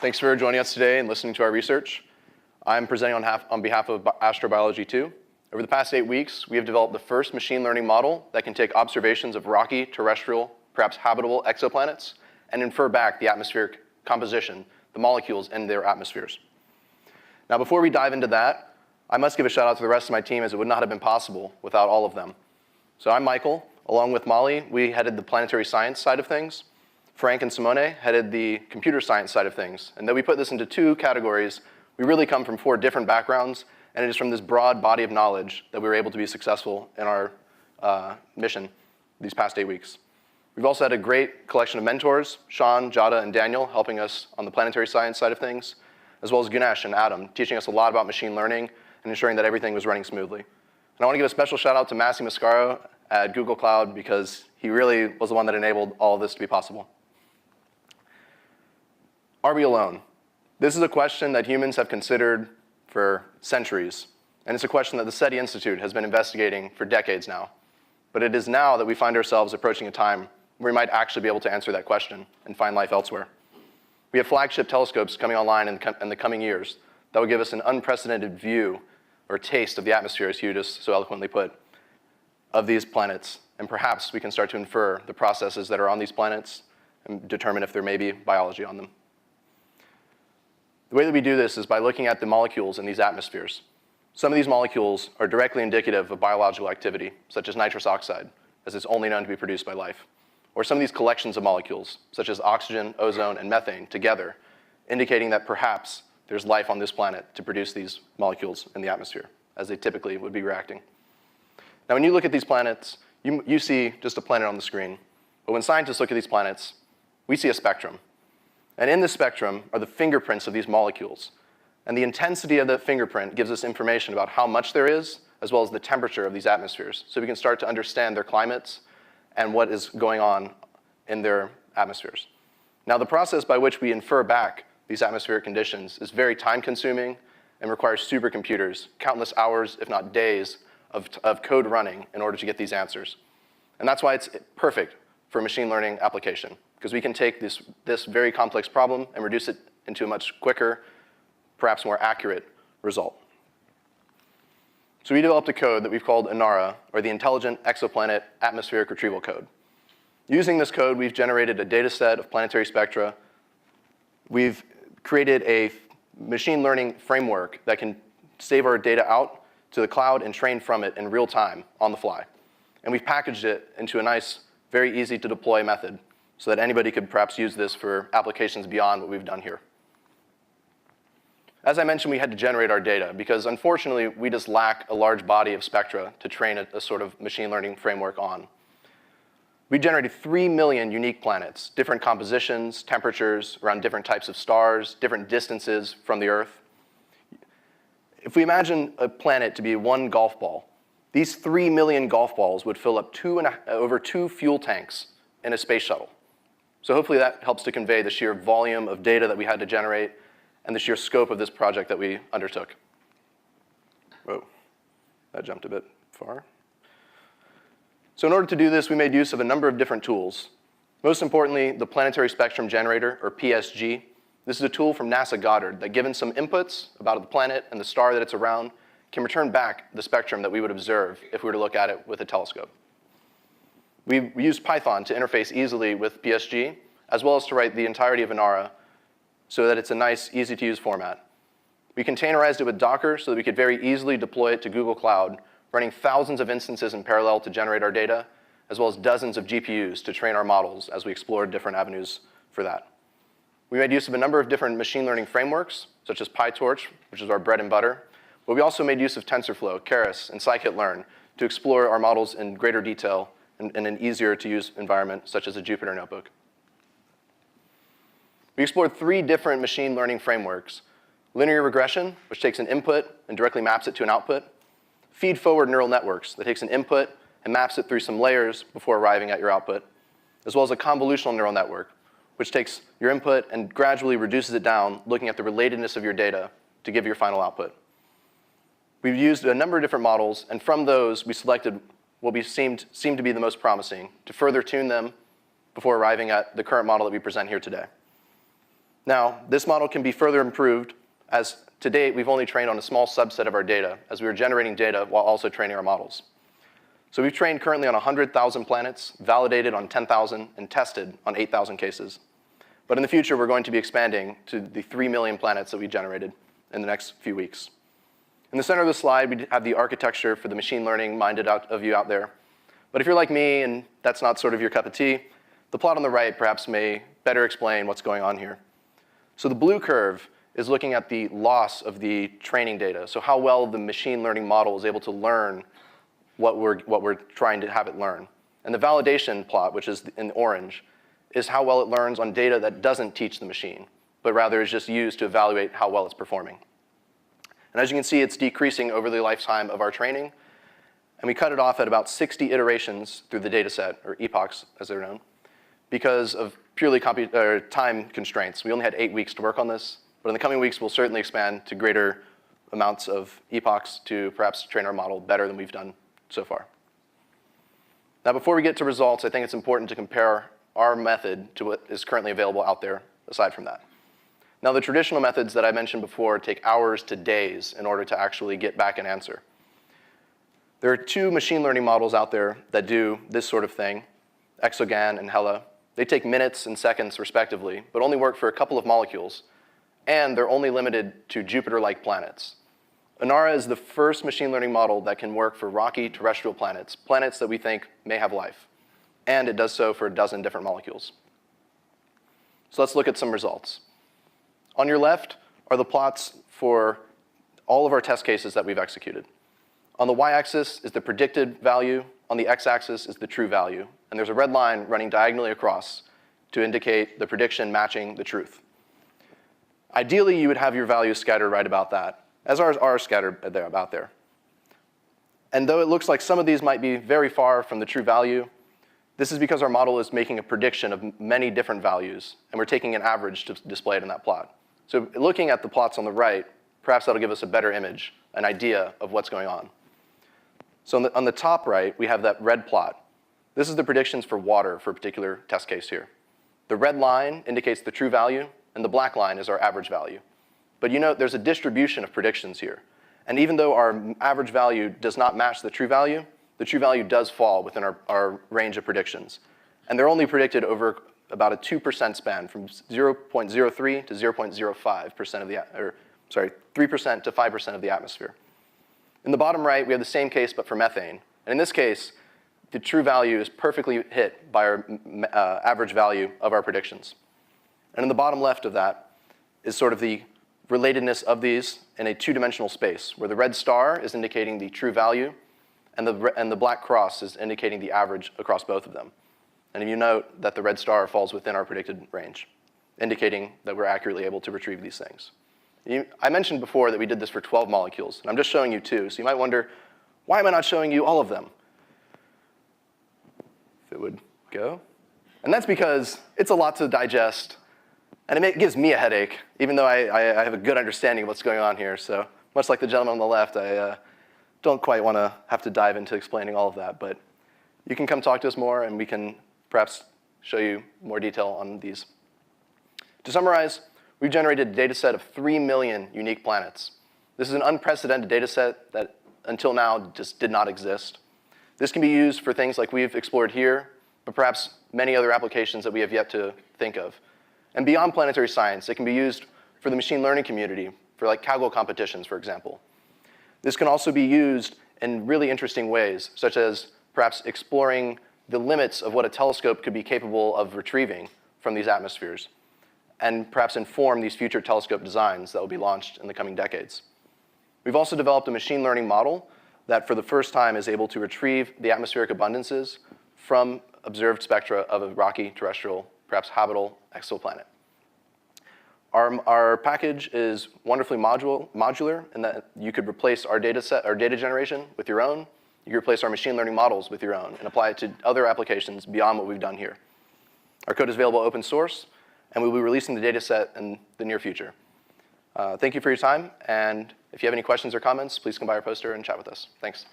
Thanks for joining us today and listening to our research. I'm presenting on behalf of Astrobiology Team. Over the past 8 weeks, we have developed the first machine learning model that can take observations of rocky, terrestrial, perhaps habitable exoplanets and infer back the atmospheric composition, the molecules in their atmospheres. Now, before we dive into that, I must give a shout out to the rest of my team, as it would not have been possible without all of them. So I'm Michael. Along with Molly, we headed the planetary science side of things. Frank and Simone headed the computer science side of things. And though we put this into 2 categories, we really come from 4 different backgrounds, and it is from this broad body of knowledge that we were able to be successful in our mission these past 8 weeks. We've also had a great collection of mentors, Sean, Jada, and Daniel, helping us on the planetary science side of things, as well as Ganesh and Adam, teaching us a lot about machine learning and ensuring that everything was running smoothly. And I want to give a special shout out to Massi Mascaro at Google Cloud, because he really was the one that enabled all of this to be possible. Are we alone? This is a question that humans have considered for centuries, and it's a question that the SETI Institute has been investigating for decades now. But it is now that we find ourselves approaching a time where we might actually be able to answer that question and find life elsewhere. We have flagship telescopes coming online in the coming years that will give us an unprecedented view or taste of the atmosphere, as Hugh just so eloquently put, of these planets. And perhaps we can start to infer the processes that are on these planets and determine if there may be biology on them. The way that we do this is by looking at the molecules in these atmospheres. Some of these molecules are directly indicative of biological activity, such as nitrous oxide, as it's only known to be produced by life. Or some of these collections of molecules, such as oxygen, ozone, and methane, together, indicating that perhaps there's life on this planet to produce these molecules in the atmosphere, as they typically would be reacting. Now, when you look at these planets, you see just a planet on the screen. But when scientists look at these planets, we see a spectrum. And in this spectrum are the fingerprints of these molecules. And the intensity of the fingerprint gives us information about how much there is, as well as the temperature of these atmospheres. So we can start to understand their climates and what is going on in their atmospheres. Now, the process by which we infer back these atmospheric conditions is very time-consuming and requires supercomputers, countless hours, if not days, of code running in order to get these answers. And that's why it's perfect for a machine learning application, because we can take this very complex problem and reduce it into a much quicker, perhaps more accurate result. So we developed a code that we've called Inara, or the Intelligent Exoplanet Atmospheric Retrieval Code. Using this code, we've generated a data set of planetary spectra. We've created a machine learning framework that can save our data out to the cloud and train from it in real time on the fly. And we've packaged it into a nice, very easy to deploy method so that anybody could perhaps use this for applications beyond what we've done here. As I mentioned, we had to generate our data because, unfortunately, we just lack a large body of spectra to train a sort of machine learning framework on. We generated 3 million unique planets, different compositions, temperatures, around different types of stars, different distances from the Earth. If we imagine a planet to be 1 golf ball, these 3 million golf balls would fill up over 2 fuel tanks in a space shuttle. So hopefully that helps to convey the sheer volume of data that we had to generate and the sheer scope of this project that we undertook. Whoa, that jumped a bit far. So in order to do this, we made use of a number of different tools. Most importantly, the Planetary Spectrum Generator, or PSG. This is a tool from NASA Goddard that, given some inputs about the planet and the star that it's around, can return back the spectrum that we would observe if we were to look at it with a telescope. We used Python to interface easily with PSG, as well as to write the entirety of Inara so that it's a nice, easy-to-use format. We containerized it with Docker so that we could very easily deploy it to Google Cloud, running thousands of instances in parallel to generate our data, as well as dozens of GPUs to train our models as we explored different avenues for that. We made use of a number of different machine learning frameworks, such as PyTorch, which is our bread and butter, but we also made use of TensorFlow, Keras, and scikit-learn to explore our models in greater detail in an easier-to-use environment, such as a Jupyter Notebook. We explored 3 different machine learning frameworks: linear regression, which takes an input and directly maps it to an output; feed-forward neural networks, that takes an input and maps it through some layers before arriving at your output; as well as a convolutional neural network, which takes your input and gradually reduces it down, looking at the relatedness of your data to give your final output. We've used a number of different models, and from those, we selected what we seemed to be the most promising to further tune them before arriving at the current model that we present here today. Now, this model can be further improved, as to date, we've only trained on a small subset of our data, as we were generating data while also training our models. So we've trained currently on 100,000 planets, validated on 10,000, and tested on 8,000 cases. But in the future, we're going to be expanding to the 3 million planets that we generated in the next few weeks. In the center of the slide, we have the architecture for the machine learning-minded of you out there. But if you're like me and that's not sort of your cup of tea, the plot on the right perhaps may better explain what's going on here. So the blue curve is looking at the loss of the training data, so how well the machine learning model is able to learn what we're trying to have it learn. And the validation plot, which is in orange, is how well it learns on data that doesn't teach the machine, but rather is just used to evaluate how well it's performing. And as you can see, it's decreasing over the lifetime of our training, and we cut it off at about 60 iterations through the data set, or epochs as they're known, because of purely time constraints. We only had 8 weeks to work on this, but in the coming weeks, we'll certainly expand to greater amounts of epochs to perhaps train our model better than we've done so far. Now, before we get to results, I think it's important to compare our method to what is currently available out there aside from that. Now, the traditional methods that I mentioned before take hours to days in order to actually get back an answer. There are 2 machine learning models out there that do this sort of thing, Exogan and Hella. They take minutes and seconds respectively, but only work for a couple of molecules, and they're only limited to Jupiter-like planets. Inara is the first machine learning model that can work for rocky terrestrial planets, planets that we think may have life, and it does so for a dozen different molecules. So let's look at some results. On your left are the plots for all of our test cases that we've executed. On the y-axis is the predicted value, on the x-axis is the true value, and there's a red line running diagonally across to indicate the prediction matching the truth. Ideally, you would have your values scattered right about that, as ours are scattered about there. And though it looks like some of these might be very far from the true value, this is because our model is making a prediction of many different values, and we're taking an average to display it in that plot. So looking at the plots on the right, perhaps that'll give us a better image, an idea of what's going on. So on the top right, we have that red plot. This is the predictions for water for a particular test case here. The red line indicates the true value, and the black line is our average value. But you know, there's a distribution of predictions here. And even though our average value does not match the true value does fall within our range of predictions. And they're only predicted over about a 2% span, from 0.03 to 0.05% of the, 3% to 5% of the atmosphere. In the bottom right, we have the same case, but for methane. And in this case, the true value is perfectly hit by our average value of our predictions. And in the bottom left of that is sort of the relatedness of these in a 2-dimensional space, where the red star is indicating the true value, and the black cross is indicating the average across both of them. And if you note that the red star falls within our predicted range, indicating that we're accurately able to retrieve these things. I mentioned before that we did this for 12 molecules, and I'm just showing you 2, so you might wonder, why am I not showing you all of them? If it would go. And that's because it's a lot to digest, and it gives me a headache, even though I have a good understanding of what's going on here. So much like the gentleman on the left, I don't quite want to have to dive into explaining all of that, but you can come talk to us more, and we can perhaps show you more detail on these. To summarize, we've generated a data set of 3 million unique planets. This is an unprecedented data set that until now just did not exist. This can be used for things like we've explored here, but perhaps many other applications that we have yet to think of. And beyond planetary science, it can be used for the machine learning community, for like cowgirl competitions, for example. This can also be used in really interesting ways, such as perhaps exploring the limits of what a telescope could be capable of retrieving from these atmospheres, and perhaps inform these future telescope designs that will be launched in the coming decades. We've also developed a machine learning model that for the first time is able to retrieve the atmospheric abundances from observed spectra of a rocky terrestrial, perhaps habitable exoplanet. Our package is wonderfully modular in that you could replace our data set, our data generation with your own. You could replace our machine learning models with your own and apply it to other applications beyond what we've done here. Our code is available open source, and we'll be releasing the data set in the near future. Thank you for your time, and if you have any questions or comments, please come by our poster and chat with us. Thanks.